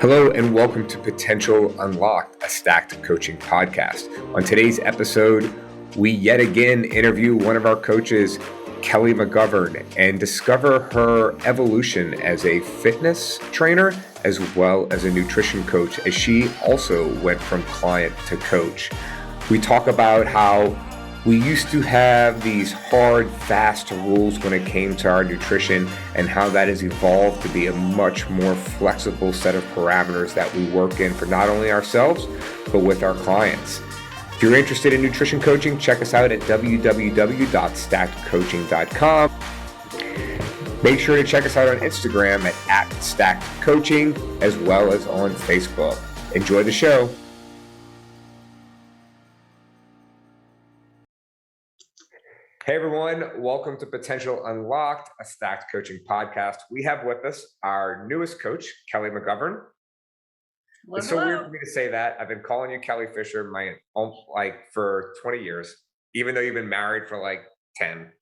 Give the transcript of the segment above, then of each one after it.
Hello and welcome to Potential Unlocked, a stacked coaching podcast. On today's episode, we yet again interview one of our coaches, Kelly McGovern, and discover her evolution as a fitness trainer as well as a nutrition coach, as she also went from client to coach. We talk about how we used to have these hard, fast rules when it came to our nutrition and how that has evolved to be a much more flexible set of parameters that we work in for not only ourselves, but with our clients. If you're interested in nutrition coaching, check us out at www.stackedcoaching.com. Make sure to check us out on Instagram at @stackedcoaching, as well as on Facebook. Enjoy the show. Hey everyone, welcome to Potential Unlocked, a stacked coaching podcast. We have with us our newest coach, Kelly McGovern. It's so weird for me to say that. I've been calling you Kelly Fisher for 20 years, even though you've been married for 10.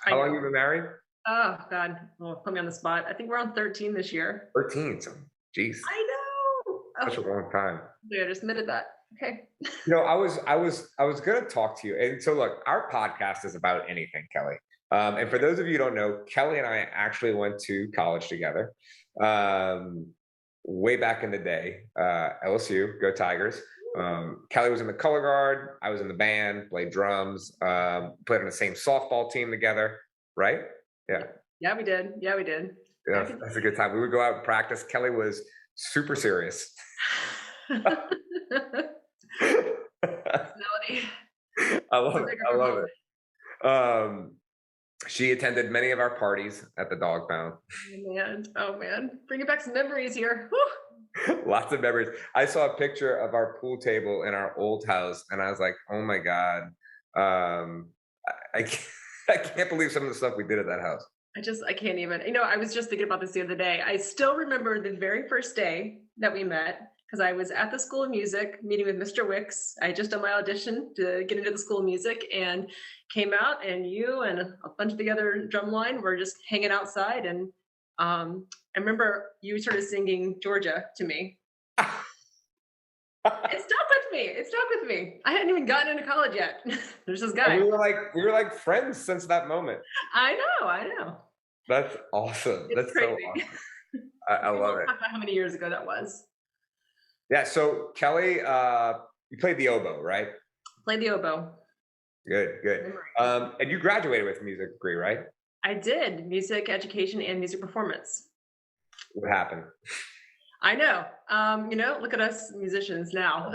How long have you been married? Oh God, put me on the spot. I think we're on 13 this year. 13, so geez. I know. Such a long time. Yeah, I just admitted that. Okay. I was going to talk to you. And so look, our podcast is about anything, Kelly. And for those of you who don't know, Kelly and I actually went to college together way back in the day, LSU, go Tigers. Kelly was in the color guard. I was in the band, played drums, played on the same softball team together, right? Yeah. Yeah, we did. Yeah, That's a good time. We would go out and practice. Kelly was super serious. I love it. She attended many of our parties at the Dog Pound. Oh man, bringing back some memories here. Lots of memories. I saw a picture of our pool table in our old house, and I was like, "Oh my god, I can't believe some of the stuff we did at that house." I can't even. I was just thinking about this the other day. I still remember the very first day that we met, because I was at the School of Music meeting with Mr. Wicks. I had just done my audition to get into the School of Music and came out, and you and a bunch of the other drumline were just hanging outside. And I remember you started singing Georgia to me. It stuck with me. I hadn't even gotten into college yet. There's this guy. And we were like friends since that moment. I know. That's awesome. That's crazy. So awesome. I love it. How many years ago that was? Yeah. So Kelly, you played the oboe, right? Played the oboe. Good. And you graduated with a music degree, right? I did. Music education and music performance. What happened? I know. Look at us musicians now.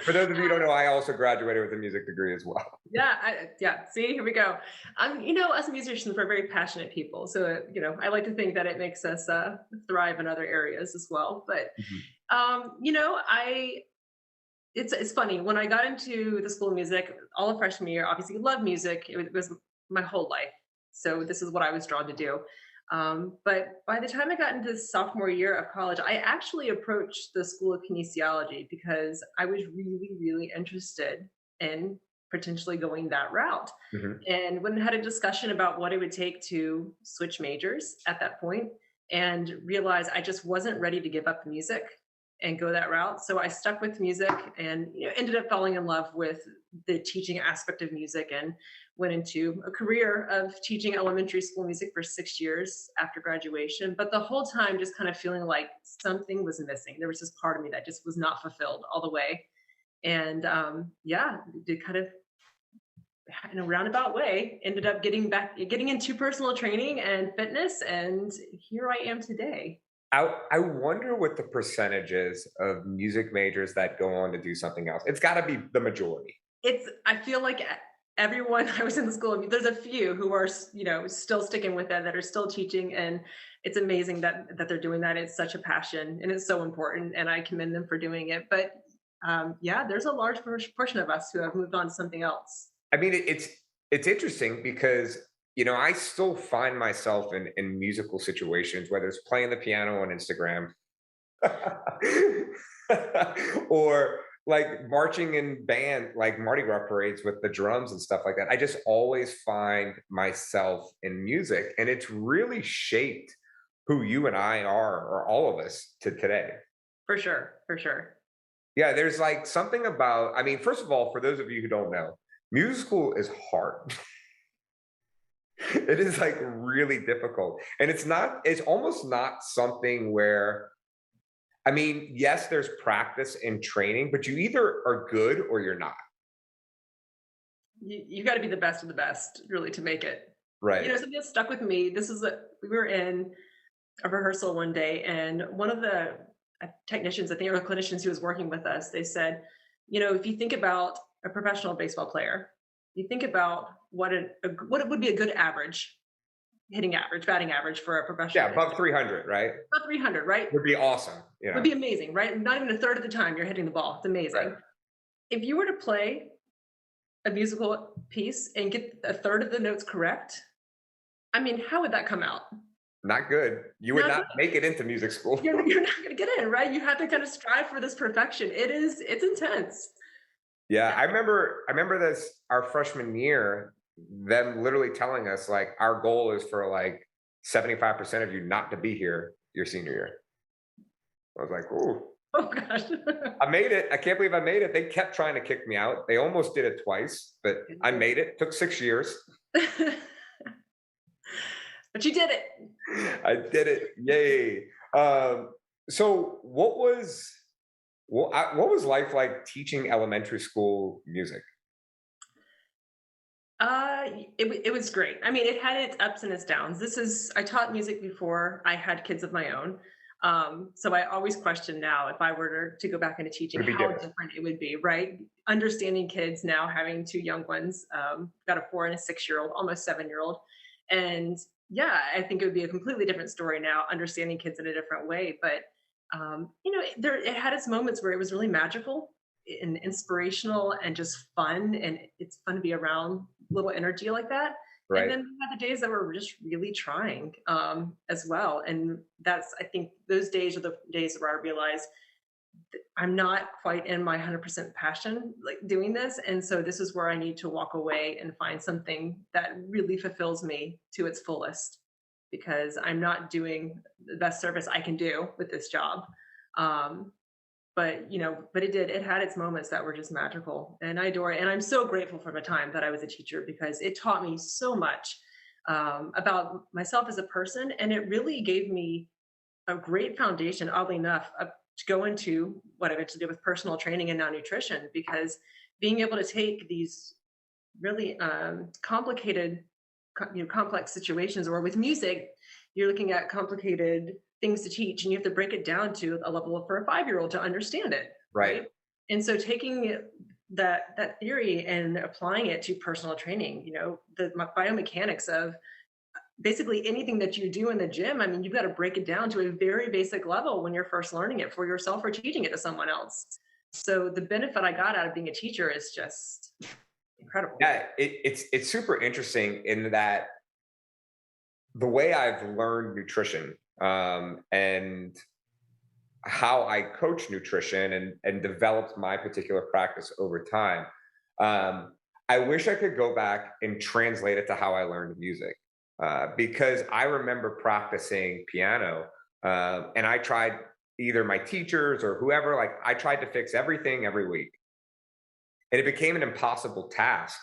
For those of you who don't know, I also graduated with a music degree as well. Yeah. See, here we go. As musicians, we're very passionate people. So, I like to think that it makes us thrive in other areas as well. But, it's funny. When I got into the School of Music, all of freshman year, obviously loved music. It was my whole life. So this is what I was drawn to do. But by the time I got into sophomore year of college, I actually approached the School of Kinesiology because I was really, really interested in potentially going that route. Mm-hmm. And when I had a discussion about what it would take to switch majors at that point, and realized I just wasn't ready to give up music and go that route. So I stuck with music and ended up falling in love with the teaching aspect of music and went into a career of teaching elementary school music for 6 years after graduation. But the whole time just kind of feeling like something was missing. There was this part of me that just was not fulfilled all the way. And did kind of in a roundabout way, ended up getting into personal training and fitness. And here I am today. I wonder what the percentage is of music majors that go on to do something else. It's got to be the majority. I feel like everyone I was in the school, there's a few who are, still sticking with that are still teaching. And it's amazing that they're doing that. It's such a passion and it's so important. And I commend them for doing it. But there's a large portion of us who have moved on to something else. I mean, it's interesting because I still find myself in musical situations, whether it's playing the piano on Instagram or like marching in band, like Mardi Gras parades with the drums and stuff like that. I just always find myself in music, and it's really shaped who you and I are, or all of us to today. For sure, for sure. Yeah, there's like something about, I mean, first of all, for those of you who don't know, music school is hard. It is like really difficult. And it's almost not something where, I mean, yes, there's practice and training, but you either are good or you're not. You got to be the best of the best, really, to make it. Right. Something that stuck with me. We were in a rehearsal one day, and one of the technicians, I think, or clinicians who was working with us, they said, if you think about a professional baseball player, you think about what it would be a good average, batting average for a professional Yeah, baseball. above 300, right? About 300, right? Would be awesome. Would be amazing, right? Not even a third of the time you're hitting the ball. It's amazing. Right. If you were to play a musical piece and get a third of the notes correct, I mean, how would that come out? Not good. You would Not not make it into music school. you're not going to get in, right? You have to kind of strive for this perfection. It's intense. Yeah, I remember this our freshman year, them literally telling us like our goal is for like 75% of you not to be here your senior year. I was like, ooh, Oh gosh. I made it. I can't believe I made it. They kept trying to kick me out. They almost did it twice, but I made it. Took 6 years. But you did it. I did it. Yay. So what was life like teaching elementary school music? It was great. I mean, it had its ups and its downs. I taught music before I had kids of my own. So I always question now if I were to go back into teaching, Would it be how different? different it would be, right? Understanding kids now, having two young ones, got a 4 and a 6-year-old, almost 7-year-old. And yeah, I think it would be a completely different story now, understanding kids in a different way. But it had its moments where it was really magical and inspirational and just fun, and it's fun to be around little energy like that. And Right. then we had the days that were just really trying, as well. And I think those days are the days where I realized I'm not quite in my 100% passion, like doing this. And so this is where I need to walk away and find something that really fulfills me to its fullest, because I'm not doing the best service I can do with this job. Um, but it had its moments that were just magical, and I adore it. And I'm so grateful for the time that I was a teacher, because it taught me so much, about myself as a person. And it really gave me a great foundation, oddly enough, to go into what I eventually did with personal training and now nutrition, because being able to take these really complicated, complex situations, or with music, you're looking at complicated things to teach, and you have to break it down to a level for a 5-year-old to understand it, Right. right? And so taking that theory and applying it to personal training, the biomechanics of basically anything that you do in the gym. I mean, you've got to break it down to a very basic level when you're first learning it for yourself or teaching it to someone else. So the benefit I got out of being a teacher is just incredible. Yeah, it's super interesting in that the way I've learned nutrition, and how I coach nutrition and developed my particular practice over time. Um, I wish I could go back and translate it to how I learned music, because I remember practicing piano, and I tried either my teachers or whoever, like I tried to fix everything every week, and it became an impossible task.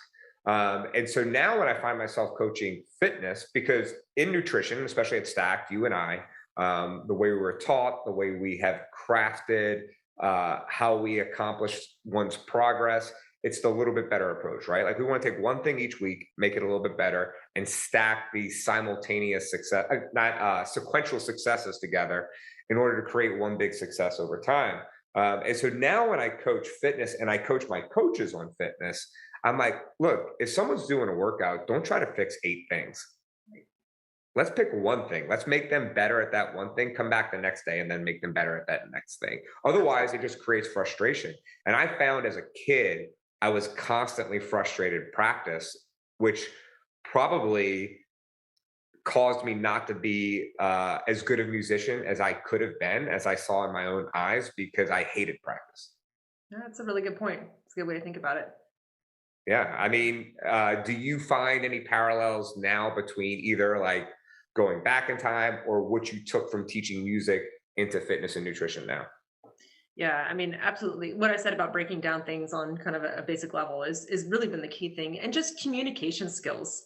And so now when I find myself coaching fitness, because in nutrition, especially at Stacked, you and I, the way we were taught, the way we have crafted, how we accomplish one's progress, it's the little bit better approach, right? Like we want to take one thing each week, make it a little bit better, and stack these simultaneous success, not sequential successes together in order to create one big success over time. And so now when I coach fitness and I coach my coaches on fitness, I'm like, look, if someone's doing a workout, don't try to fix 8 things. Let's pick one thing. Let's make them better at that one thing, come back the next day and then make them better at that next thing. Otherwise, it just creates frustration. And I found as a kid, I was constantly frustrated in practice, which probably caused me not to be as good a musician as I could have been, as I saw in my own eyes, because I hated practice. Yeah, that's a really good point. It's a good way to think about it. Yeah. I mean, do you find any parallels now between either like going back in time, or what you took from teaching music into fitness and nutrition now? Yeah, I mean, absolutely. What I said about breaking down things on kind of a basic level is really been the key thing, and just communication skills.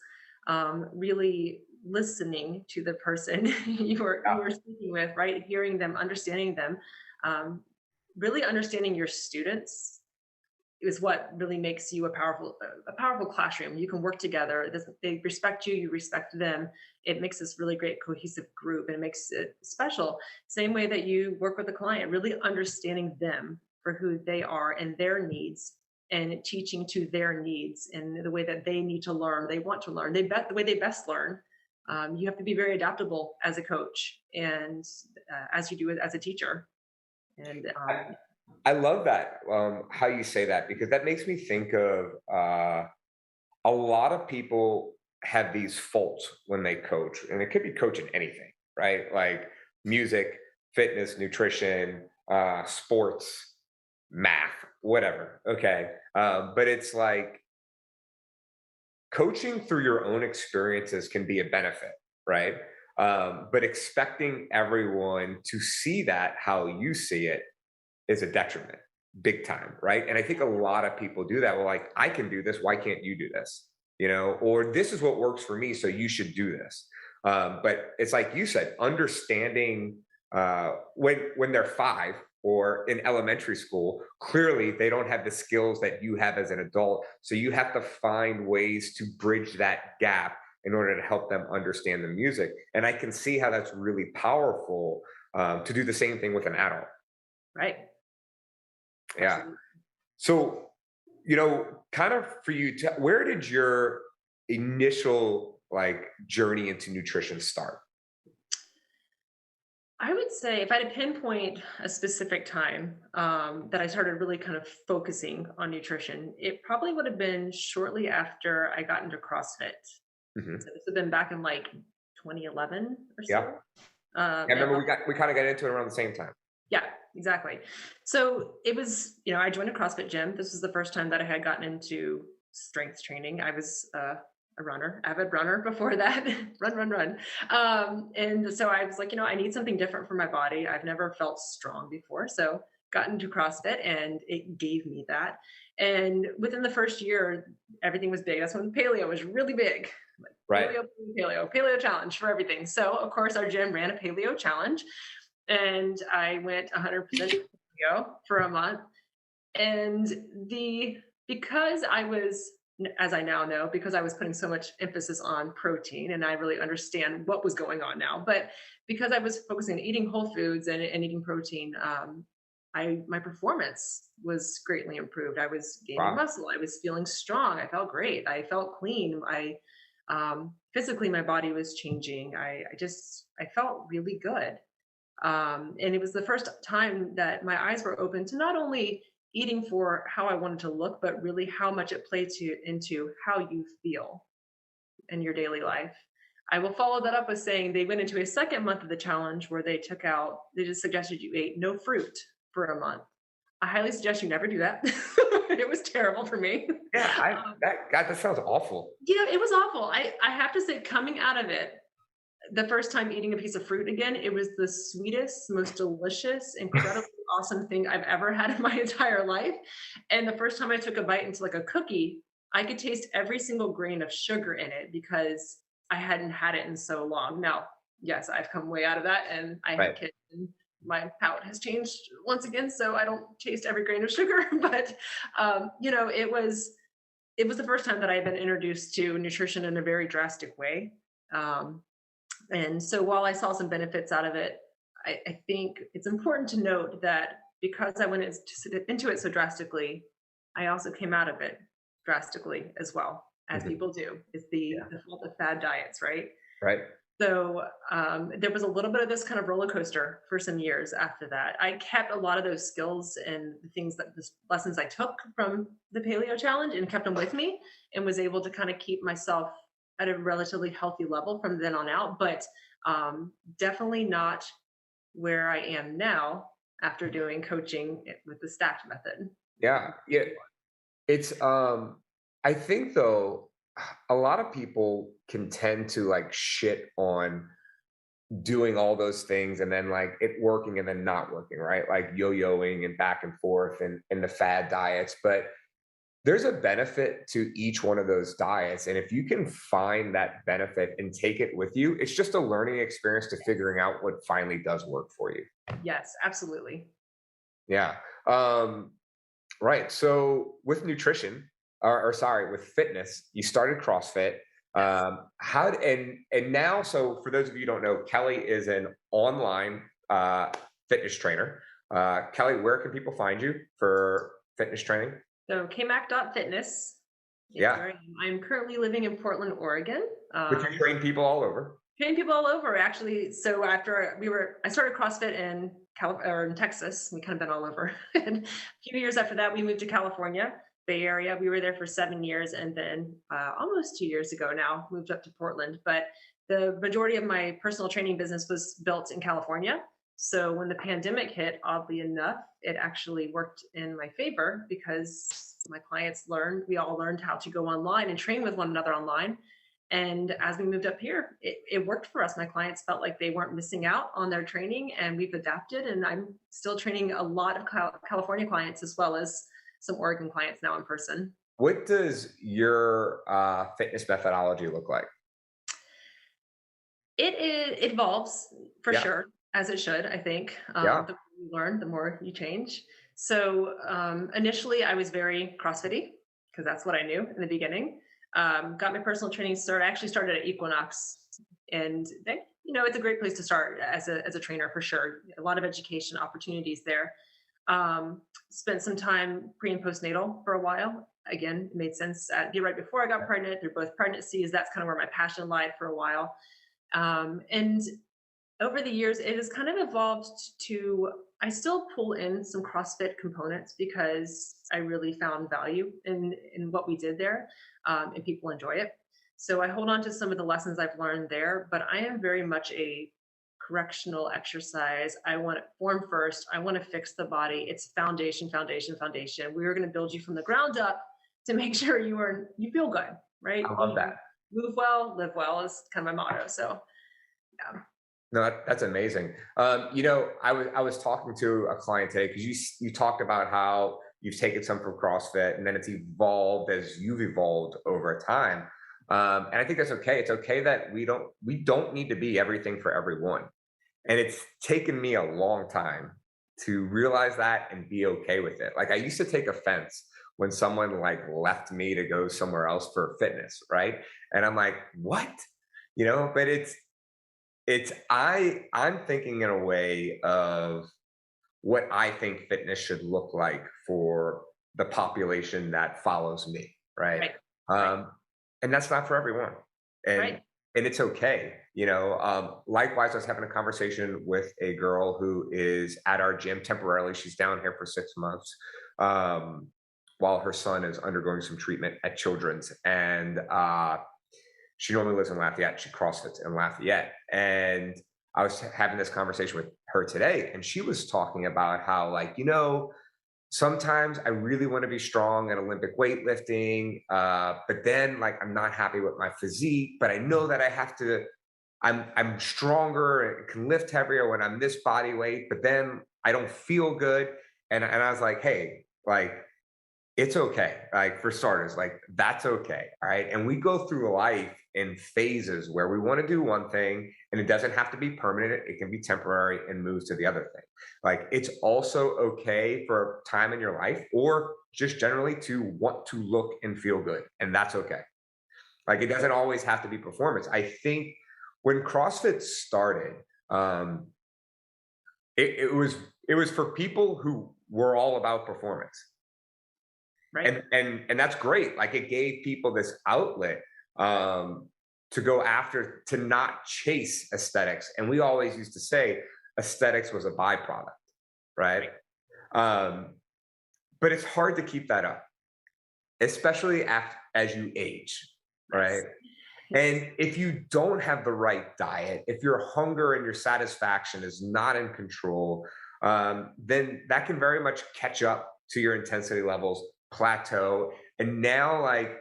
Really listening to the person you are speaking with, right? Hearing them, understanding them, um, really understanding your students is what really makes you a powerful classroom. You can work together. They respect you, you respect them. It makes this really great cohesive group, and it makes it special. Same way that you work with a client, really understanding them for who they are and their needs, and teaching to their needs and the way that they need to learn, they want to learn, the way they best learn. You have to be very adaptable as a coach, and as you do it as a teacher. And I love that, how you say that, because that makes me think of a lot of people have these faults when they coach, and it could be coaching anything, right? Like music, fitness, nutrition, sports, math, whatever. Okay. But it's like coaching through your own experiences can be a benefit, right? But expecting everyone to see that how you see it is a detriment, big time, right? And I think a lot of people do that. Well, like, I can do this, why can't you do this? Or this is what works for me, so you should do this. But it's like you said, understanding when they're 5 or in elementary school, clearly they don't have the skills that you have as an adult. So you have to find ways to bridge that gap in order to help them understand the music. And I can see how that's really powerful, to do the same thing with an adult. right, Yeah. absolutely. So, kind of for you, where did your initial like journey into nutrition start? I would say if I had to pinpoint a specific time that I started really kind of focusing on nutrition, it probably would have been shortly after I got into CrossFit. Hmm. So this would have been back in like 2011 or Yeah. so. I And remember we kind of got into it around the same time. yeah, exactly. So it was, I joined a CrossFit gym. This was the first time that I had gotten into strength training. I was a runner, avid runner before that, run. And so I was like, I need something different for my body. I've never felt strong before. So got into CrossFit, and it gave me that. And within the first year, everything was big. That's when paleo was really big. Like Right. paleo challenge for everything. So of course our gym ran a paleo challenge, and I went 100% paleo for a month. And because I was, as I now know, because I was putting so much emphasis on protein, and I really understand what was going on now, but because I was focusing on eating whole foods and eating protein, my performance was greatly improved. I was gaining Wow. muscle. I was feeling strong. I felt great. I felt clean. Physically, my body was changing. I felt really good. And it was the first time that my eyes were open to not only eating for how I wanted to look, but really how much it played into how you feel in your daily life. I will follow that up with saying they went into a second month of the challenge where they just suggested you ate no fruit for a month. I highly suggest you never do that. It was terrible for me. Yeah. Um, That sounds awful. it was awful. I have to say, coming out of it, the first time eating a piece of fruit again, it was the sweetest, most delicious, incredibly awesome thing I've ever had in my entire life. And the first time I took a bite into like a cookie, I could taste every single grain of sugar in it because I hadn't had it in so long. Now, yes, I've come way out of that, and I have Right. kids, and my palate has changed once again, so I don't taste every grain of sugar. But it was the first time that I had been introduced to nutrition in a very drastic way. Um, and so while I saw some benefits out of it, I think it's important to note that because I went into it so drastically, I also came out of it drastically as well, as Mhm. people do. It's the, Yeah. the fault of fad diets, right? Right. So there was a little bit of this kind of roller coaster for some years after that. I kept a lot of those skills and the lessons I took from the paleo challenge and kept them with me, and was able to kind of keep myself at a relatively healthy level from then on out. But definitely not where I am now after doing coaching with the stacked method. Yeah. Yeah. It's I think though, a lot of people can tend to like shit on doing all those things and then like it working and then not working, right? Like yo-yoing and back and forth and the fad diets. But there's a benefit to each one of those diets. And if you can find that benefit and take it with you, it's just a learning experience to figuring out what finally does work for you. Yes, absolutely. Yeah. Um, right. So with nutrition, or sorry, with fitness, you started CrossFit. Yes. And now, so for those of you who don't know, Kelly is an online fitness trainer. Kelly, where can people find you for fitness training? So kmac.fitness is Yeah. where I am. I'm currently living in Portland, Oregon. But you train people all over. Train people all over, actually. So after I started CrossFit in or in Texas. We kind of been all over. And a few years after that, we moved to California, Bay Area. We were there for 7 years, and then almost 2 years ago now, moved up to Portland. But the majority of my personal training business was built in California. So when the pandemic hit, oddly enough, it actually worked in my favor because my clients we all learned how to go online and train with one another online. And as we moved up here, it worked for us. My clients felt like they weren't missing out on their training, and we've adapted. And I'm still training a lot of California clients as well as some Oregon clients now in person. What does your fitness methodology look like? It evolves for Yeah. sure, as it should, I think. Yeah. The more you learn, the more you change. So initially, I was very CrossFit because that's what I knew in the beginning. Got my personal training started. I actually started at Equinox, and then, it's a great place to start as a trainer for sure. A lot of education opportunities there. Spent some time pre and postnatal for a while. Again, it made sense. Be right before I got pregnant, through both pregnancies. That's kind of where my passion lied for a while. And over the years, it has kind of evolved to, I still pull in some CrossFit components because I really found value in what we did there, and people enjoy it. So I hold on to some of the lessons I've learned there, but I am very much a correctional exercise. I want form first. I want to fix the body. It's foundation, foundation, foundation. We are going to build you from the ground up to make sure you feel good, right? I love that. Move well, live well is kind of my motto. So yeah. No, that's amazing. I was talking to a client today because you talked about how you've taken some from CrossFit and then it's evolved as you've evolved over time. And I think that's okay. It's okay that we don't need to be everything for everyone. And it's taken me a long time to realize that and be okay with it. Like I used to take offense when someone like left me to go somewhere else for fitness, right? And I'm like, what? But I'm thinking in a way of what I think fitness should look like for the population that follows me, right? Right. Right. Um, and that's not for everyone, and Right. and it's okay. Likewise, I was having a conversation with a girl who is at our gym temporarily. She's down here for 6 months, um, while her son is undergoing some treatment at Children's, and she normally lives in Lafayette. She CrossFits in Lafayette. And I was having this conversation with her today, and she was talking about how, like, sometimes I really want to be strong at Olympic weightlifting, but then, like, I'm not happy with my physique, but I know that I have to. I'm stronger and can lift heavier when I'm this body weight, but then I don't feel good. And I was like, hey, like, it's okay. Like for starters, like that's okay. All right. And we go through life in phases where we want to do one thing and it doesn't have to be permanent. It can be temporary and moves to the other thing. Like it's also okay for a time in your life or just generally to want to look and feel good. And that's okay. Like it doesn't always have to be performance. I think when CrossFit started, um, it was for people who were all about performance, Right. and that's great. Like it gave people this outlet, um to go after, to not chase aesthetics. And we always used to say aesthetics was a byproduct, right? Right. um but it's hard to keep that up, especially as you age, right? Yes. Yes. And if you don't have the right diet, if your hunger and your satisfaction is not in control, then that can very much catch up to your intensity levels, plateau. And now, like,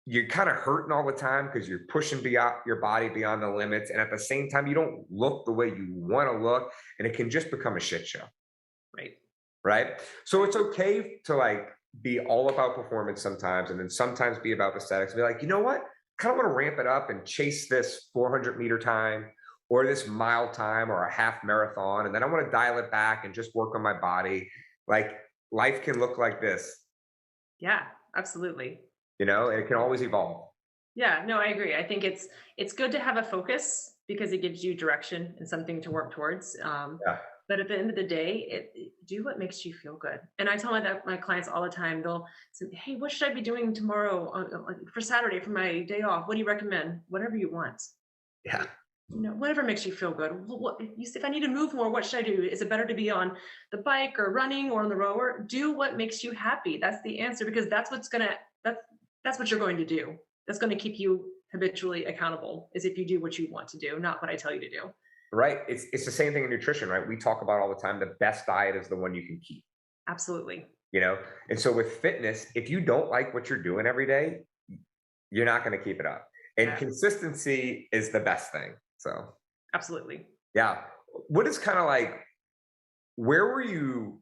you're kind of hurting all the time because you're pushing beyond your body beyond the limits. And at the same time, you don't look the way you want to look. And it can just become a shit show. Right. Right. So it's okay to like be all about performance sometimes and then sometimes be about aesthetics. Be like, you know what? Kind of want to ramp it up and chase this 400-meter time or this mile time or a half marathon. And then I want to dial it back and just work on my body. Like life can look like this, Yeah, absolutely. and it can always evolve. Yeah, no, I agree. I think it's good to have a focus because it gives you direction and something to work towards. Yeah. But at the end of the day, do what makes you feel good. And I tell my clients all the time. They'll say, "Hey, what should I be doing tomorrow for Saturday for my day off? What do you recommend? Whatever you want. Yeah. Whatever makes you feel good. If I need to move more, what should I do? Is it better to be on the bike or running or on the rower? Do what makes you happy. That's the answer because that's what you're going to do. That's going to keep you habitually accountable. Is if you do what you want to do, not what I tell you to do. Right. It's the same thing in nutrition, right? We talk about all the time. The best diet is the one you can keep. Absolutely. And so with fitness, if you don't like what you're doing every day, you're not going to keep it up. And Yeah, consistency is the best thing. So absolutely. yeah. What is kind of like, where were you?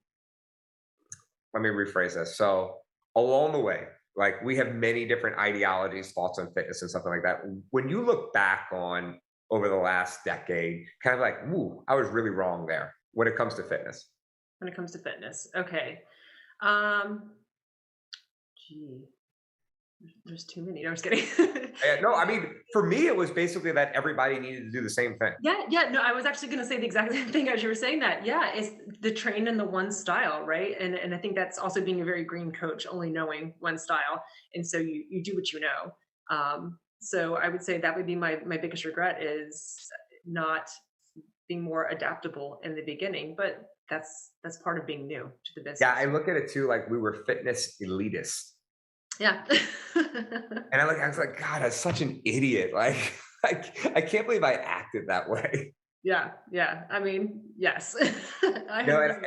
Let me rephrase this. So along the way, like we have many different ideologies, thoughts on fitness and something like that. When you look back on over the last decade, kind of like, ooh, I was really wrong there when it comes to fitness. When it comes to fitness. Okay. Um, gee, there's too many. No, I'm just kidding. No, I mean, for me, it was basically that everybody needed to do the same thing. Yeah. No, I was actually going to say the exact same thing as you were saying that. Yeah, it's the train in the one style, right? And I think that's also being a very green coach, only knowing one style, and so you do what you know. So I would say that would be my biggest regret is not being more adaptable in the beginning, but that's part of being new to the Yeah, business. I look at it too, like we were fitness elitists. Yeah. And I was like, God, I'm such an idiot. Like, I can't believe I acted that way. Yeah. I mean, yes. I No, 100%.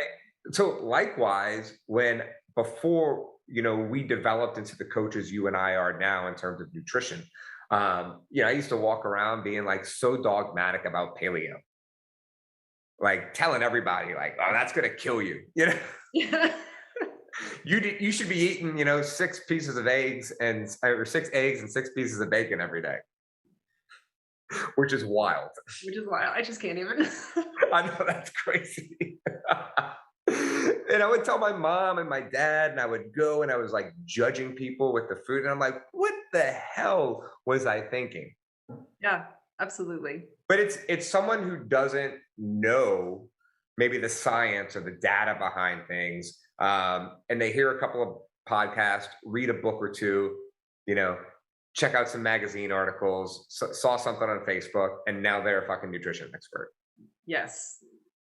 so likewise, when before, we developed into the coaches you and I are now in terms of nutrition, I used to walk around being like so dogmatic about paleo, like telling everybody like, oh, that's going to kill you. Yeah. You should be eating, 6 pieces of eggs or 6 eggs and 6 pieces of bacon every day, which is wild. Which is why I just can't even. I know that's crazy. And I would tell my mom and my dad, and I would go and I was like judging people with the food. And I'm like, what the hell was I thinking? Yeah, absolutely. But it's someone who doesn't know maybe the science or the data behind things. And they hear a couple of podcasts, read a book or two, you know, check out some magazine articles, saw something on Facebook, and now they're a fucking nutrition expert. Yes.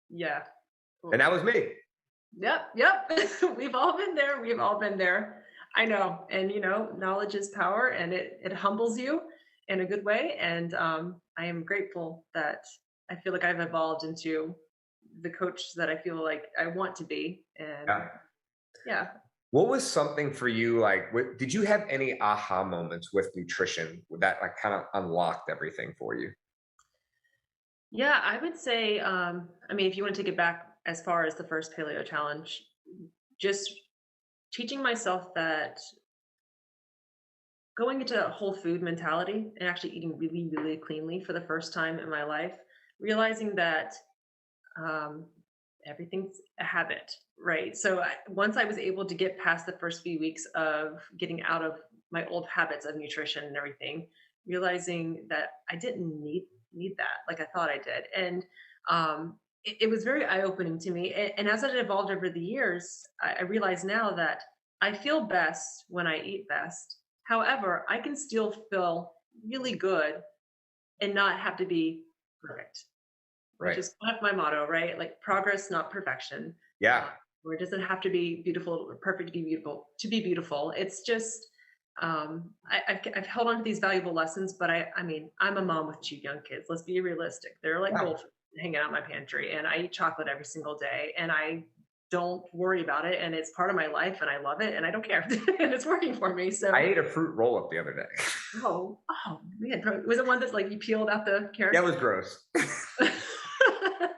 Yeah. And that was me. Yep. We've all been there. We've all been there. I know. And knowledge is power and it humbles you in a good way. And I am grateful that I feel like I've evolved into the coach that I feel like I want to be. And Yeah. yeah. What was something for you like? Did you have any aha moments with nutrition that like kind of unlocked everything for you? Yeah, I would say, I mean, if you want to take it back as far as the first paleo challenge, just teaching myself that going into a whole food mentality and actually eating really, really cleanly for the first time in my life, realizing that um, everything's a habit, right? So once I was able to get past the first few weeks of getting out of my old habits of nutrition and everything, realizing that I didn't need that like I thought I did, and it was very eye opening to me. And as it evolved over the years, I realize now that I feel best when I eat best. However, I can still feel really good and not have to be perfect, which Right. is kind of my motto, right? Like progress, not perfection. Yeah. Uh, where it doesn't have to be beautiful or perfect to be beautiful. To be beautiful, it's just I've held on to these valuable lessons. But I mean, I'm a mom with 2 young kids. Let's be realistic. They're like Yeah. goldfish hanging out my pantry, and I eat chocolate every single day, and I don't worry about it. And it's part of my life and I love it and I don't care. And it's working for me. I So, ate a fruit roll up the other day. oh man. Was it one that's like you peeled out the That carrots? was gross.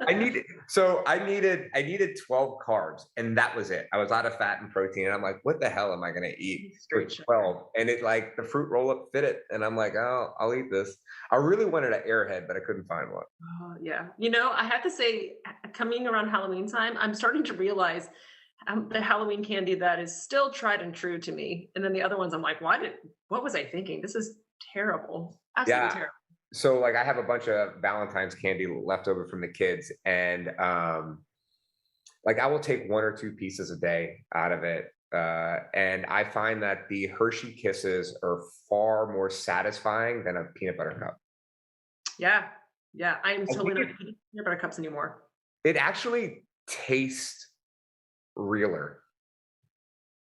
I needed 12 carbs and that was it. I was out of fat and protein and I'm like, what the hell am I going to eat for Straight sugar. 12? And it like the fruit roll up fit it. And I'm like, oh, I'll eat this. I really wanted an airhead, but I couldn't find one. Oh, yeah. I have to say, coming around Halloween time, I'm starting to realize the Halloween candy that is still tried and true to me. And then the other ones, I'm like, what was I thinking? This is terrible. Absolutely Yeah. terrible. So like I have a bunch of Valentine's candy left over from the kids and like I will take one or two pieces a day out of it. And I find that the Hershey Kisses are far more satisfying than a peanut butter cup. Yeah. Yeah. I am I totally think not eating peanut butter cups anymore. it actually tastes realer,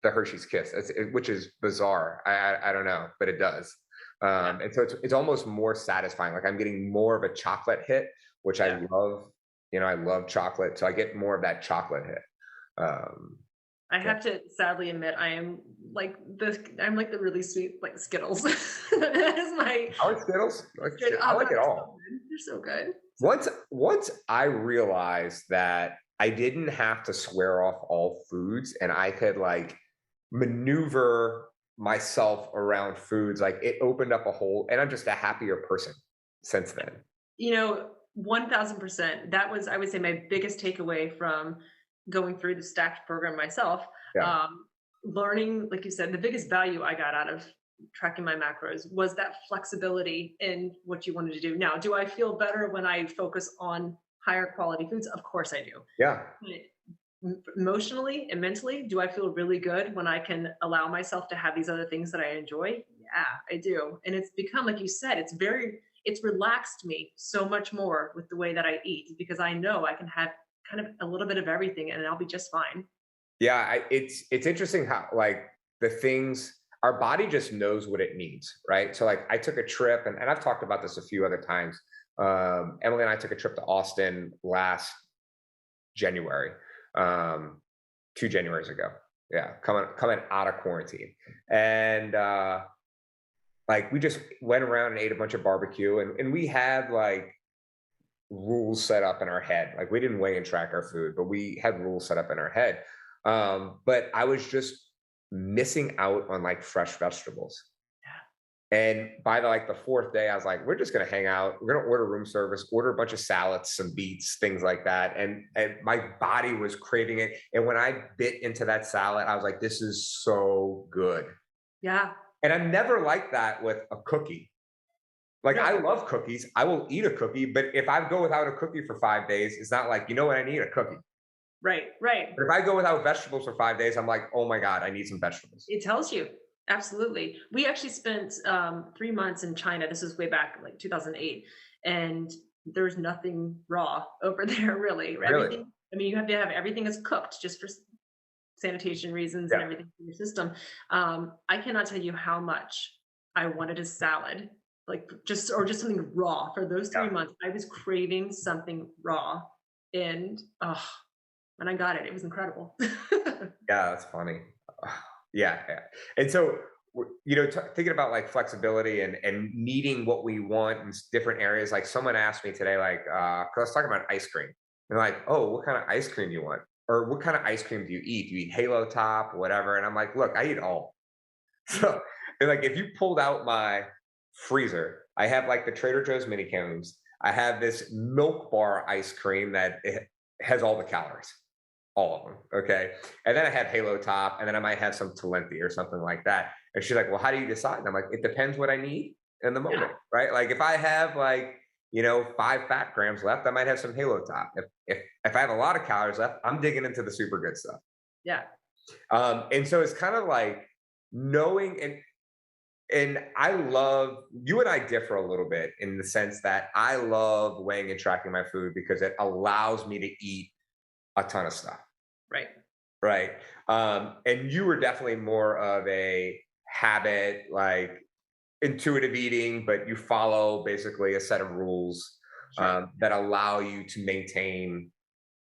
the Hershey's Kiss, which is bizarre. I don't know, but it does. Yeah. And so it's almost more satisfying. Like I'm getting more of a chocolate hit, which I Yeah. love. I love chocolate, so I get more of that chocolate hit. Um, I yeah. have to sadly admit, I'm like the really sweet, like Skittles. That is my I like Skittles. I oh like god, it they're so all. good. They're so good. Once I realized that I didn't have to swear off all foods and I could like maneuver myself around foods, like it opened up a whole, and I'm just a happier person since then. 1000%. That was, I would say, my biggest takeaway from going through the stacked program myself. Yeah. Um, Learning, like you said, the biggest value I got out of tracking my macros was that flexibility in what you wanted to do. Now, do I feel better when I focus on higher quality foods? Of course I do. Yeah. Emotionally and mentally, do I feel really good when I can allow myself to have these other things that I enjoy? Yeah, I do. And it's become, like you said, it's relaxed me so much more with the way that I eat because I know I can have kind of a little bit of everything and I'll be just fine. Yeah. It's interesting how like the things our body just knows what it needs, right? So like I took a trip and I've talked about this a few other times. Emily and I took a trip to Austin last January, 2 Januaries ago. Yeah, coming out of quarantine, and like we just went around and ate a bunch of barbecue, and we had like rules set up in our head. Like we didn't weigh and track our food, but we had rules set up in our head. But I was just missing out on like fresh vegetables. And by the fourth day, I was like, we're just gonna hang out. We're gonna order room service, order a bunch of salads, some beets, things like that. And my body was craving it. And when I bit into that salad, I was like, this is so good. Yeah. And I'm never like that with a cookie. Like No. I love cookies. I will eat a cookie, but if I go without a cookie for 5 days, it's not like, you know what, I need a cookie. Right. Right. But if I go without vegetables for 5 days, I'm like, oh my God, I need some vegetables. It tells you. Absolutely. We actually spent 3 months in China. This is way back like 2008. And there's nothing raw over there, really. Really? Everything, I mean, you have to have everything is cooked just for sanitation reasons and Yeah. everything in your system. I cannot tell you how much I wanted a salad, like just something raw for those three Yeah. months. I was craving something raw. And when I got it, it was incredible. Yeah, that's funny. Yeah, yeah. And so, thinking about like flexibility and needing what we want in different areas. Like someone asked me today, like, 'cause I was talking about ice cream. And like, oh, what kind of ice cream do you want? Or what kind of ice cream do you eat? Do you eat Halo Top, whatever? And I'm like, look, I eat all. So, and like, if you pulled out my freezer, I have like the Trader Joe's mini cones. I have this Milk Bar ice cream that it has all the calories, all of them. Okay. And then I have Halo Top, and then I might have some Talenti or something like that. And she's like, well, how do you decide? And I'm like, it depends what I need in the Yeah. moment, right? Like if I have like, 5 fat grams left, I might have some Halo Top. If I have a lot of calories left, I'm digging into the super good stuff. Yeah. And so it's kind of like knowing and I love you and I differ a little bit in the sense that I love weighing and tracking my food because it allows me to eat a ton of stuff. Right. Right. And you were definitely more of a habit, like intuitive eating, but you follow basically a set of rules Sure. that allow you to maintain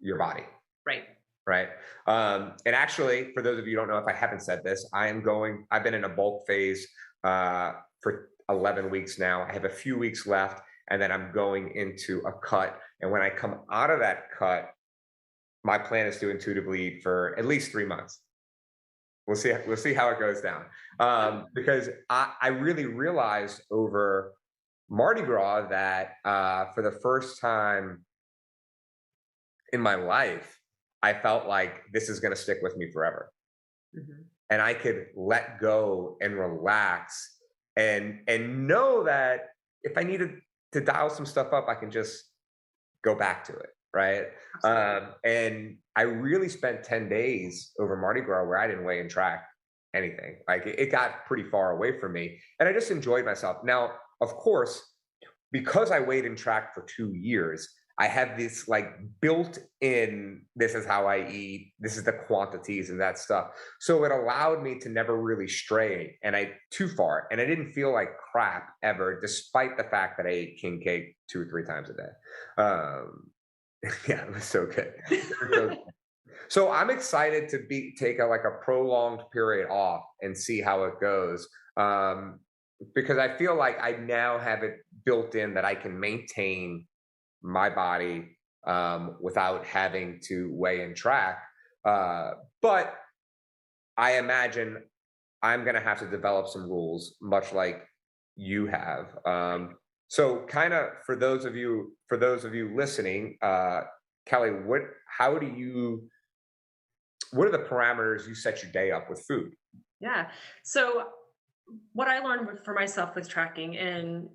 your body. Right. Right. And actually, for those of you who don't know, if I haven't said this, I've been in a bulk phase for 11 weeks now. I have a few weeks left, and then I'm going into a cut. And when I come out of that cut, my plan is to intuitively eat for at least 3 months. We'll see how it goes down. Because I really realized over Mardi Gras that for the first time in my life, I felt like this is going to stick with me forever. Mhm. And I could let go and relax and know that if I needed to dial some stuff up, I can just go back to it. Right. Absolutely. And I really spent 10 days over Mardi Gras where I didn't weigh and track anything. Like it got pretty far away from me. And I just enjoyed myself. Now, of course, because I weighed and tracked for 2 years, I had this like built in, this is how I eat, this is the quantities and that stuff. So it allowed me to never really stray too far. And I didn't feel like crap ever, despite the fact that I ate king cake 2 or 3 times a day. Yeah, it was so good. So I'm excited to take a prolonged period off and see how it goes. Because I feel like I now have it built in that I can maintain my body without having to weigh and track. But I imagine I'm going to have to develop some rules, much like you have. So, kind of for those of you listening, Kelly, how do you, what are the parameters you set your day up with food? Yeah. So what I learned for myself with tracking, and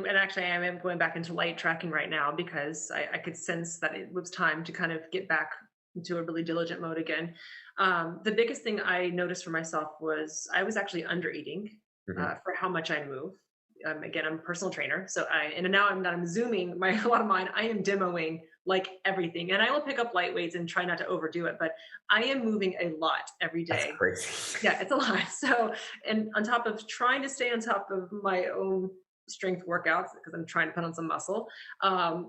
actually I am going back into light tracking right now because I could sense that it was time to kind of get back into a really diligent mode again. The biggest thing I noticed for myself was I was actually under eating Mhm. for how much I move. Again, I'm a personal trainer, so and now I'm zooming my a lot of mine. I am demoing like everything, and I will pick up light weights and try not to overdo it, but I am moving a lot every That's day. crazy. Yeah, it's a lot. So, and on top of trying to stay on top of my own strength workouts, because I'm trying to put on some muscle, and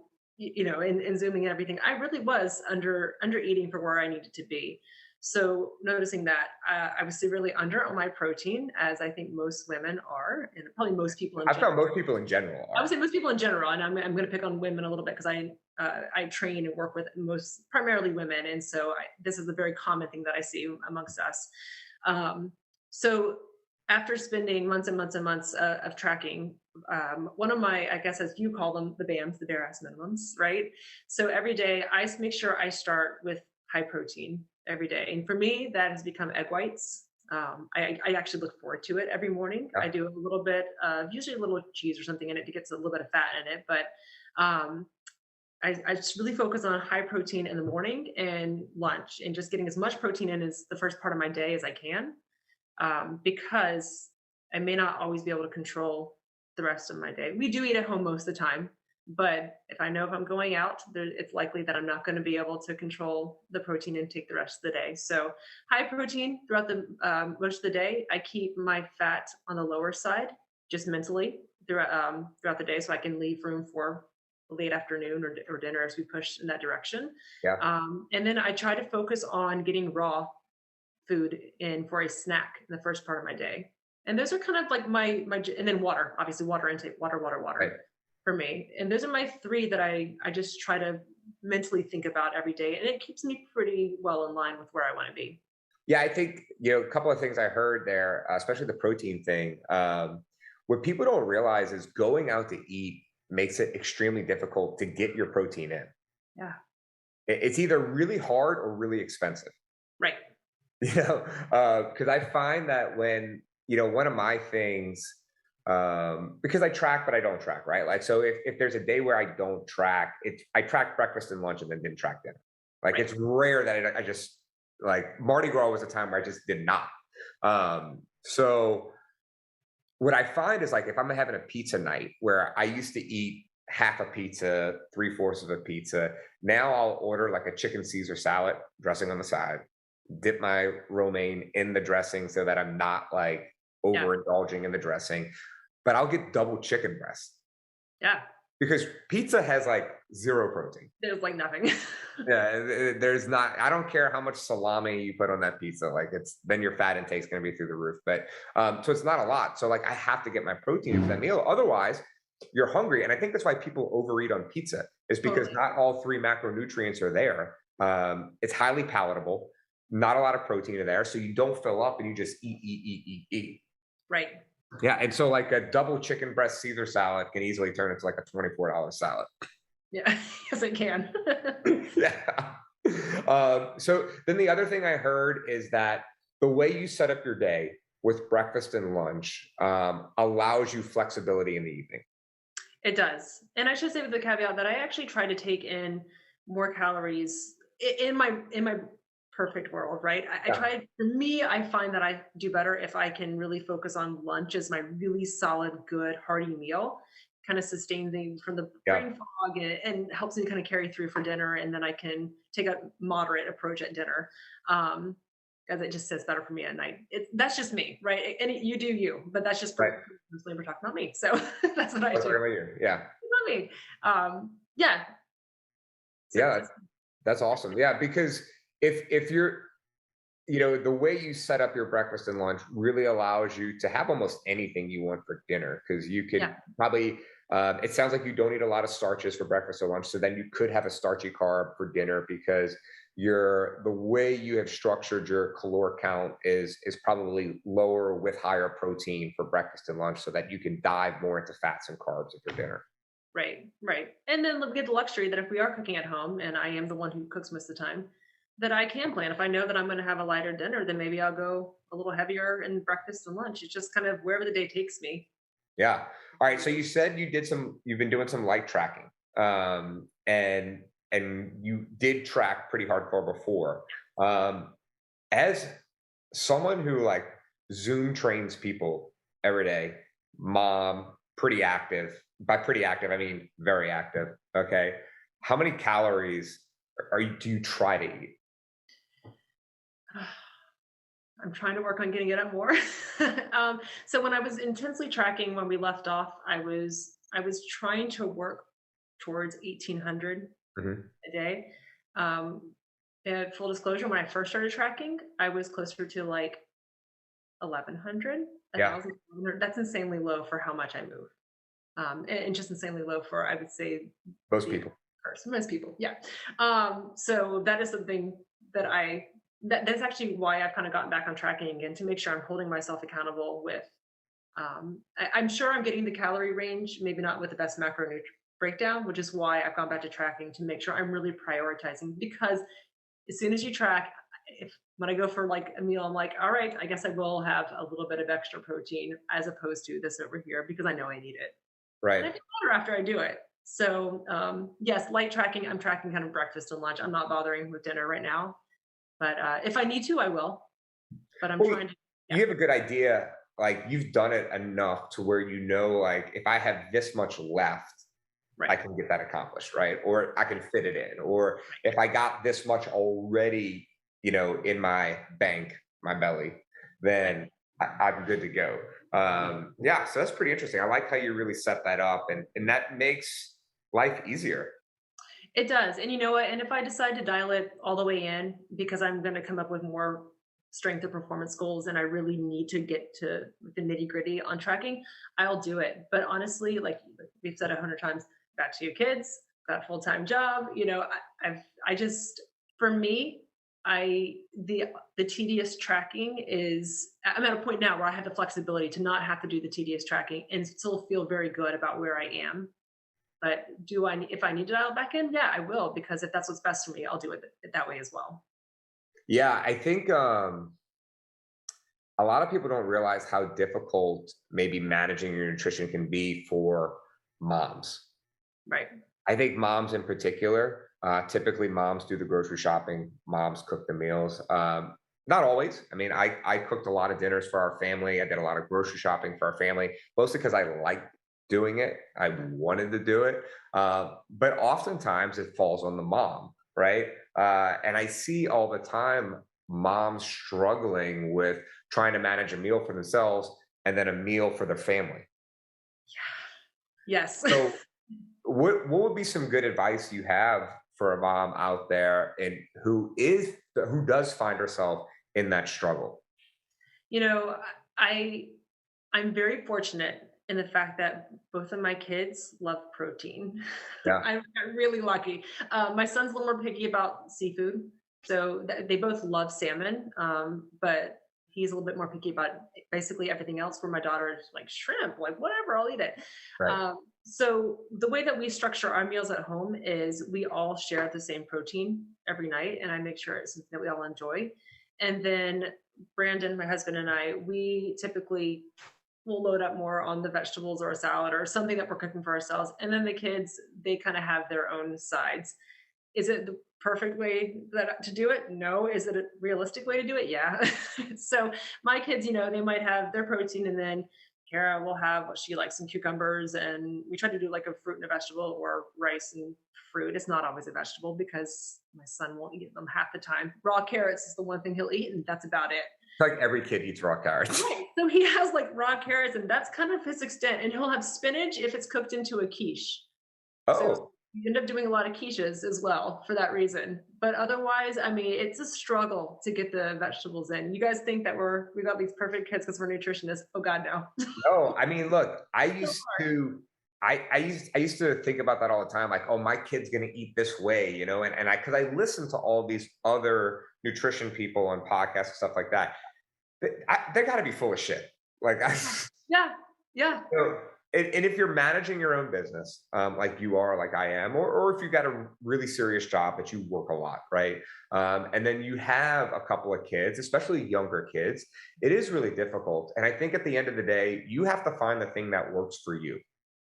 zooming and everything, I really was under eating for where I needed to be. So noticing that I was severely under on my protein, as I think most women are, and probably most people in I found general. most people in general I would are. say most people in general, and I'm going to pick on women a little bit because I train and work with most primarily women, and so this is a very common thing that I see amongst us. Um, so after spending months and months and months of tracking, one of my, I guess as you call them, the BAMs, the bare ass minimums, right? So every day make sure I start with high protein every day, and for me that has become egg whites. I actually look forward to it every morning. I Yeah. do a little bit of usually a little cheese or something in it to get a little bit of fat in it, but um, I just really focus on high protein in the morning and lunch, and just getting as much protein in as the first part of my day as I can, because I may not always be able to control the rest of my day. We do eat at home most of the time, but if I know if I'm going out, it's likely that I'm not going to be able to control the protein intake the rest of the day. So high protein throughout the most of the day. I keep my fat on the lower side, just mentally throughout the day, so I can leave room for late afternoon or dinner as we push in that direction. Yeah. And then I try to focus on getting raw food in for a snack in the first part of my day. And those are kind of like and then water, obviously water intake, Right. water for me. And those are my three that I just try to mentally think about every day. And it keeps me pretty well in line with where I want to be. Yeah, I think, a couple of things I heard there, especially the protein thing. What people don't realize is going out to eat makes it extremely difficult to get your protein in. Yeah. It's either really hard or really expensive. Right. Because I find that when, one of my things, because I track, but I don't track, right? Like, so if there's a day where I don't track, I track breakfast and lunch and then didn't track dinner. Like, Right. it's rare that I just, like, Mardi Gras was a time where I just did not. So what I find is like, if I'm having a pizza night where I used to eat half a pizza, three-fourths of a pizza, now I'll order like a chicken Caesar salad, dressing on the side, dip my romaine in the dressing so that I'm not like Yeah. overindulging in the dressing, but I'll get double chicken breast. Yeah. because pizza has like zero protein. There's like nothing. Yeah, there's not. I don't care how much salami you put on that pizza. Like it's then your fat intake's going to be through the roof. But so it's not a lot. So like I have to get my protein for that meal. Otherwise, you're hungry. And I think that's why people overeat on pizza is because Totally. not all three macronutrients are there. It's highly palatable. Not a lot of protein in there, so you don't fill up and you just eat, eat, eat, eat, eat. Right. Yeah, and so like a double chicken breast Caesar salad can easily turn into like a $24 salad. Yeah. Yes, it can. Yeah. So then the other thing I heard is that the way you set up your day with breakfast and lunch allows you flexibility in the evening. It does. And I should say with the caveat that I actually try to take in more calories in my perfect world, right? I Yeah. try for me, I find that I do better if I can really focus on lunch as my really solid, good, hearty meal. Kind of sustains me from the Yeah. brain fog and helps me kind of carry through for dinner. And then I can take a moderate approach at dinner. Um, as it just sits better for me at night. That's just me, right? And you do you, but that's just Right. for mostly we're talking about me. So that's what I What's do. talking about you? Yeah. Not me. Yeah. So, Yeah. That's awesome. Yeah, because if you're the way you set up your breakfast and lunch really allows you to have almost anything you want for dinner because you could yeah, probably it sounds like you don't eat a lot of starches for breakfast or lunch, so then you could have a starchy carb for dinner because the way you have structured your caloric count is probably lower with higher protein for breakfast and lunch so that you can dive more into fats and carbs for dinner. right, right. And then get the luxury that if we are cooking at home, and I am the one who cooks most of the time, that I can plan. If I know that I'm going to have a lighter dinner, then maybe I'll go a little heavier in breakfast and lunch. It's just kind of wherever the day takes me. Yeah. All right. So you said you've been doing some light tracking, and you did track pretty hardcore before. Um, as someone who like Zoom trains people every day, mom, pretty active. By pretty active, I mean very active. Okay. How many calories do you try to eat? I'm trying to work on getting it up more. So when I was intensely tracking when we left off, I was trying to work towards 1800 Mhm. a day. Um, and full disclosure, when I first started tracking, I was closer to like 1100, Yeah. 1000. That's insanely low for how much I move. And just insanely low for, I would say, Most the people. person, most people. Yeah. So that is something that that's actually why I've kind of gotten back on tracking again to make sure I'm holding myself accountable with. I'm sure I'm getting the calorie range, maybe not with the best macronutrient breakdown, which is why I've gone back to tracking to make sure I'm really prioritizing. Because as soon as you track, if when I go for like a meal, I'm like, all right, I guess I will have a little bit of extra protein as opposed to this over here because I know I need it, and I Right. feel better after I do it. So yes, light tracking. I'm tracking kind of breakfast and lunch. I'm not bothering with dinner right now, but if I need to, I will. But I'm Well, trying to. you Yeah, have a good idea. Like you've done it enough to where like if I have this much left, I right, can get that accomplished, right? Or I can fit it in. Or if I got this much already, in my bank, my belly, right. then I'm good to go. Yeah, so that's pretty interesting. I like how you really set that up, and that makes life easier. It does. And you know what? And if I decide to dial it all the way in because I'm going to come up with more strength or performance goals and I really need to get to the nitty gritty on tracking, I'll do it. But honestly, like we've said 100 times, got two kids, got a full time job. I just, for me, the tedious tracking is, I'm at a point now where I have the flexibility to not have to do the tedious tracking and still feel very good about where I am. But if I need to dial it back in? Yeah, I will, because if that's what's best for me, I'll do it that way as well. Yeah, I think a lot of people don't realize how difficult maybe managing your nutrition can be for moms. Right. I think moms in particular, typically moms do the grocery shopping, moms cook the meals. Not always. I mean, I cooked a lot of dinners for our family. I did a lot of grocery shopping for our family, mostly because I liked doing it. I wanted to do it. But oftentimes it falls on the mom, right? And I see all the time moms struggling with trying to manage a meal for themselves and then a meal for their family. Yes. So what would be some good advice you have for a mom out there and who does find herself in that struggle? You know, I I'm very fortunate in the fact that both of my kids love protein. Yeah. I'm really lucky. My son's a little more picky about seafood, so they both love salmon, but he's a little bit more picky about basically everything else. Where my daughter is like shrimp, like whatever, I'll eat it. Right. So the way that we structure our meals at home is we all share the same protein every night, and I make sure it's something that we all enjoy. And then Brandon, my husband, and I, we typically will load up more on the vegetables or a salad or something that we're cooking for ourselves. And then the kids, they kind of have their own sides. Is it the perfect way to do it? No. Is it a realistic way to do it? Yeah. So my kids, they might have their protein, and then Kara will have what she likes, some cucumbers, and we try to do like a fruit and a vegetable or rice and fruit. It's not always a vegetable because my son won't eat them half the time. Raw carrots is the one thing he'll eat, and that's about it. It's like every kid eats raw carrots. Right. So he has like raw carrots, and that's kind of his extent. And he'll have spinach if it's cooked into a quiche. So Oh, you end up doing a lot of quiches as well for that reason. But otherwise, I mean, it's a struggle to get the vegetables in. You guys think that we got these perfect kids because we're nutritionists? Oh God, no. no. I mean, look, So hard. I used to think about that all the time, like, oh, my kid's gonna eat this way, and because I listen to all these other nutrition people on podcasts and stuff like that. They got to be full of shit. Like, Yeah, yeah, so, and if you're managing your own business, like you are, like I am, or if you've got a really serious job that you work a lot, right? And then you have a couple of kids, especially younger kids, it is really difficult. And I think at the end of the day, you have to find the thing that works for you.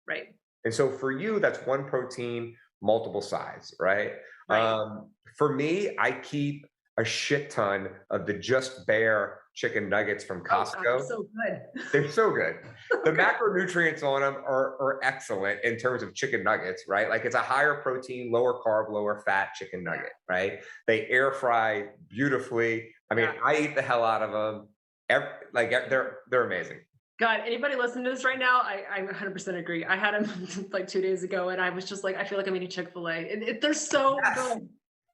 right, And so for you, that's one protein, multiple sides, right? right. For me, I keep a shit ton of the Just Bare chicken nuggets from Oh God, they're Costco. so good. They're so good. The Okay. macronutrients on them are excellent in terms of chicken nuggets, right? Like it's a higher protein, lower carb, lower fat chicken Yeah, nugget, right? They air fry beautifully. I mean, yeah. I eat the hell out of them. They're amazing. God, anybody listening to this right now, I 100% agree. I had them like 2 days ago, and I was just like, I feel like I'm eating Chick-fil-A. They're so Yes. good.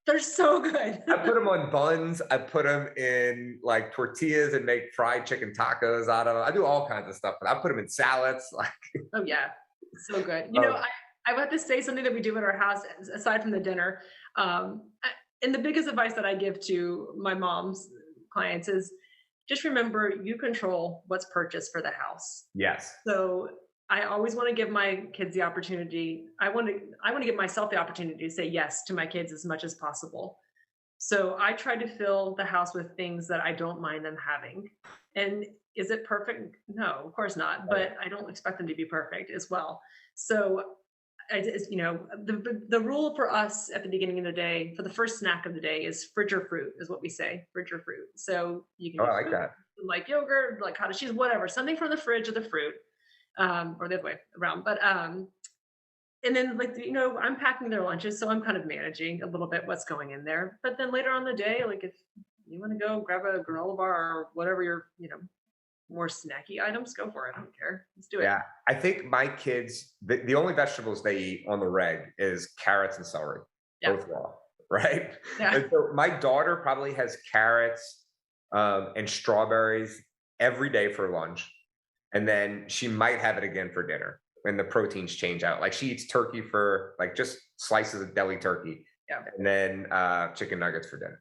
They're so good. I put them on buns. I put them in like tortillas and make fried chicken tacos out of them. I do all kinds of stuff, but I put them in salads. Like, Oh yeah, so good. oh, I want to say something that we do at our house aside from the dinner. And the biggest advice that I give to my mom's clients is just remember you control what's purchased for the house. yes. So I always want to give my kids the opportunity. I want to give myself the opportunity to say yes to my kids as much as possible. So I try to fill the house with things that I don't mind them having. And is it perfect? No, of course not. Right. But I don't expect them to be perfect as well. So the rule for us at the beginning of the day for the first snack of the day is fridge or fruit is what we say, fridge or fruit. So you can Oh, do I like fruit that. like yogurt, like cottage cheese, whatever, something from the fridge or the fruit, or the other way around. But and then like I'm packing their lunches, so I'm kind of managing a little bit what's going in there. But then later on the day, like if you want to go grab a granola bar or whatever your more snacky items, go for it. I don't care. Let's do it. Yeah. I think my kids, the only vegetables they eat on the reg is carrots and celery, Yeah. both raw, right? Yeah. And so my daughter probably has carrots and strawberries every day for lunch. And then she might have it again for dinner when the proteins change out. Like she eats turkey for like just slices of deli turkey Yeah. and then chicken nuggets for dinner.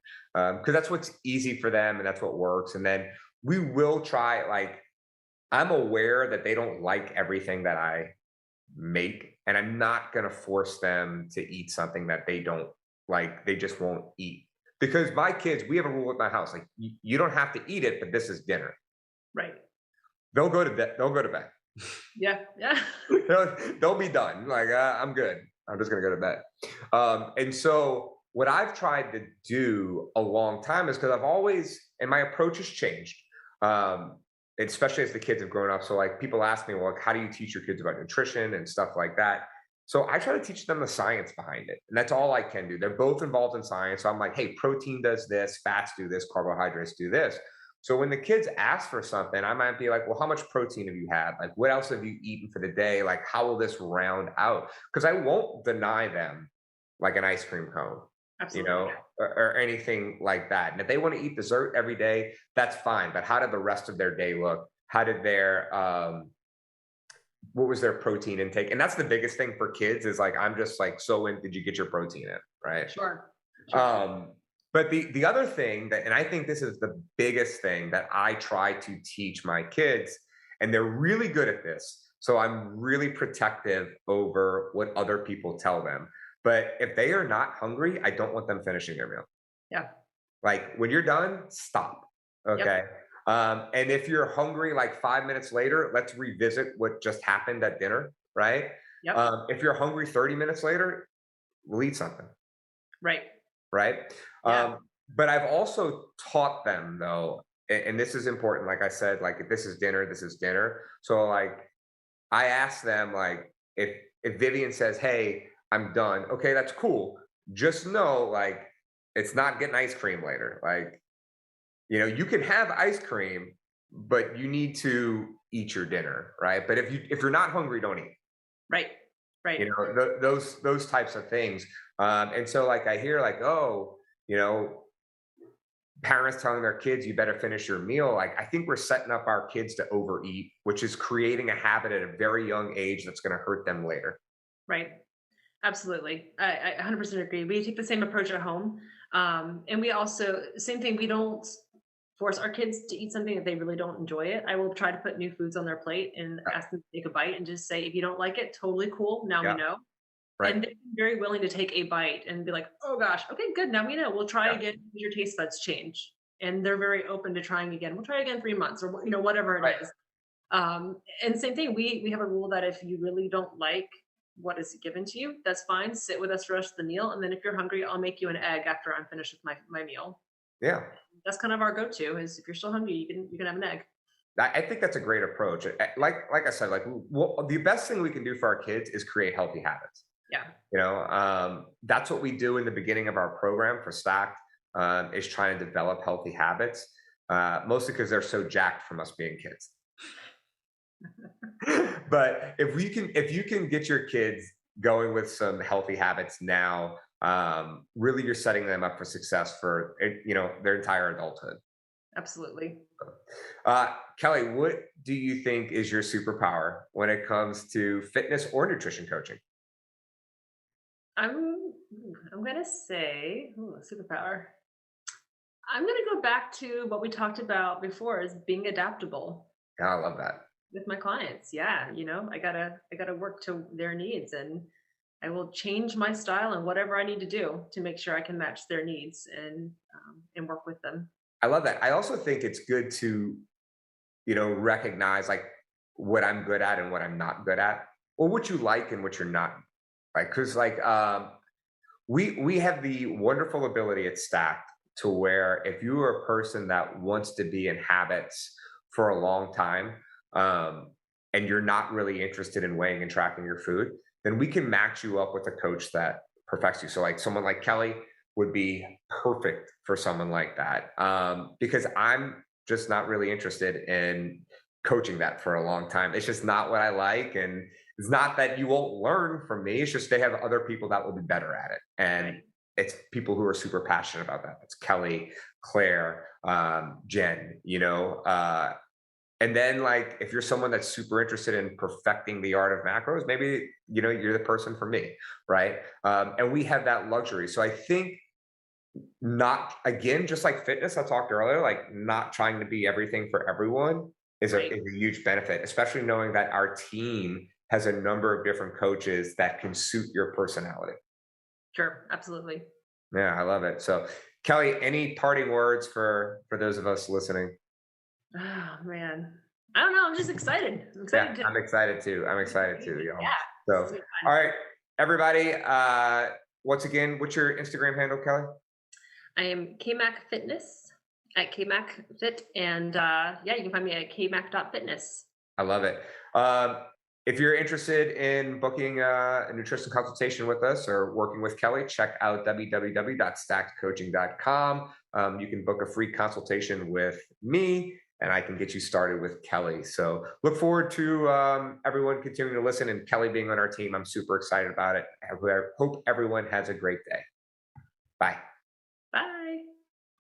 Because that's what's easy for them and that's what works. And then we will try, like, I'm aware that they don't like everything that I make, and I'm not going to force them to eat something that they don't like, they just won't eat. Because my kids, we have a rule at my house, like, you don't have to eat it, but this is dinner. Right. They'll go to bed. They'll go to bed. Yeah. Yeah. They'll be done. Like, I'm good. I'm just going to go to bed. And so what I've tried to do a long time is because I've always, and my approach has changed. Especially as the kids have grown up. So like people ask me, well, like, how do you teach your kids about nutrition and stuff like that? So I try to teach them the science behind it. And that's all I can do. They're both involved in science. So I'm like, hey, protein does this, fats do this, carbohydrates do this. So when the kids ask for something, I might be like, well, how much protein have you had? Like, what else have you eaten for the day? Like, how will this round out? Because I won't deny them like an ice cream cone, you Absolutely. know, or anything like that. And if they want to eat dessert every day, that's fine. But how did the rest of their day look? How did what was their protein intake? And that's the biggest thing for kids is like, I'm just like, so when did you get your protein in? Right. Sure. Sure. Um, but the other thing that, and I think this is the biggest thing that I try to teach my kids, and they're really good at this. So I'm really protective over what other people tell them. But if they are not hungry, I don't want them finishing their meal. Yeah. Like when you're done, stop. Yep. Okay. And if you're hungry like 5 minutes later, let's revisit what just happened at dinner. Right. Yep. If you're hungry 30 minutes later, we'll eat something. Right. Right. Yeah. But I've also taught them though, and this is important. Like I said, like if this is dinner, this is dinner. So like I ask them like if Vivian says, "Hey, I'm done," okay, that's cool. Just know like it's not getting ice cream later. Like you can have ice cream, but you need to eat your dinner, right? But if you're not hungry, don't eat. Right. Right. Those types of things. And so like I hear like, oh, you know, parents telling their kids you better finish your meal. Like I think we're setting up our kids to overeat, which is creating a habit at a very young age that's going to hurt them later. Right. Absolutely. I 100% agree. We take the same approach at home. And we also, same thing, we don't force our kids to eat something if they really don't enjoy it. I will try to put new foods on their plate and ask them to take a bite and just say, if you don't like it, totally cool. Now we Yeah, know. right. And they're very willing to take a bite and be like, oh gosh, okay, good. Now we know. We'll try Yeah, again. Your taste buds change. And they're very open to trying again. We'll try again 3 months or whatever it right. is. And same thing, we have a rule that if you really don't like what is given to you, that's fine. Sit with us for the rest of the meal. And then if you're hungry, I'll make you an egg after I'm finished with my meal. Yeah. That's kind of our go-to is if you're still hungry, you can have an egg. I think that's a great approach. Like I said, like the best thing we can do for our kids is create healthy habits. Yeah. That's what we do in the beginning of our program for Stacked, is trying to develop healthy habits, mostly because they're so jacked from us being kids. But if you can get your kids going with some healthy habits now, really you're setting them up for success for their entire adulthood. Absolutely. Kelly, what do you think is your superpower when it comes to fitness or nutrition coaching? I'm gonna say superpower. I'm gonna go back to what we talked about before is being adaptable Yeah, I love that. with my clients. Yeah, I gotta work to their needs, and I will change my style and whatever I need to do to make sure I can match their needs and work with them. I love that. I also think it's good to, recognize like what I'm good at and what I'm not good at, or what you like and what you're not like. Because like we have the wonderful ability at Stacked to where if you are a person that wants to be in habits for a long time, and you're not really interested in weighing and tracking your food, then we can match you up with a coach that perfects you. So like someone like Kelly would be perfect for someone like that, because I'm just not really interested in coaching that for a long time. It's just not what I like. And it's not that you won't learn from me. It's just they have other people that will be better at it. And Right. it's people who are super passionate about that. It's Kelly, Claire, Jen, and then like if you're someone that's super interested in perfecting the art of macros, maybe you're the person for me, right? And we have that luxury. So I think not again, just like fitness, I talked earlier, like not trying to be everything for everyone Right. is a huge benefit, especially knowing that our team has a number of different coaches that can suit your personality. Sure. Absolutely. Yeah, I love it. So Kelly, any parting words for those of us listening? Oh man. I don't know. I'm just excited. I'm Yeah, excited to I'm excited too. I'm excited too, yeah. This is So, gonna be all fun. right, everybody. Once again, what's your Instagram handle, Kelly? I am KMac Fitness at KMac Fit, and yeah, you can find me at kmac.fitness. I love it. If you're interested in booking a nutrition consultation with us or working with Kelly, check out www.stackedcoaching.com. You can book a free consultation with me, and I can get you started with Kelly. So look forward to everyone continuing to listen, and Kelly being on our team. I'm super excited about it. I hope everyone has a great day. Bye.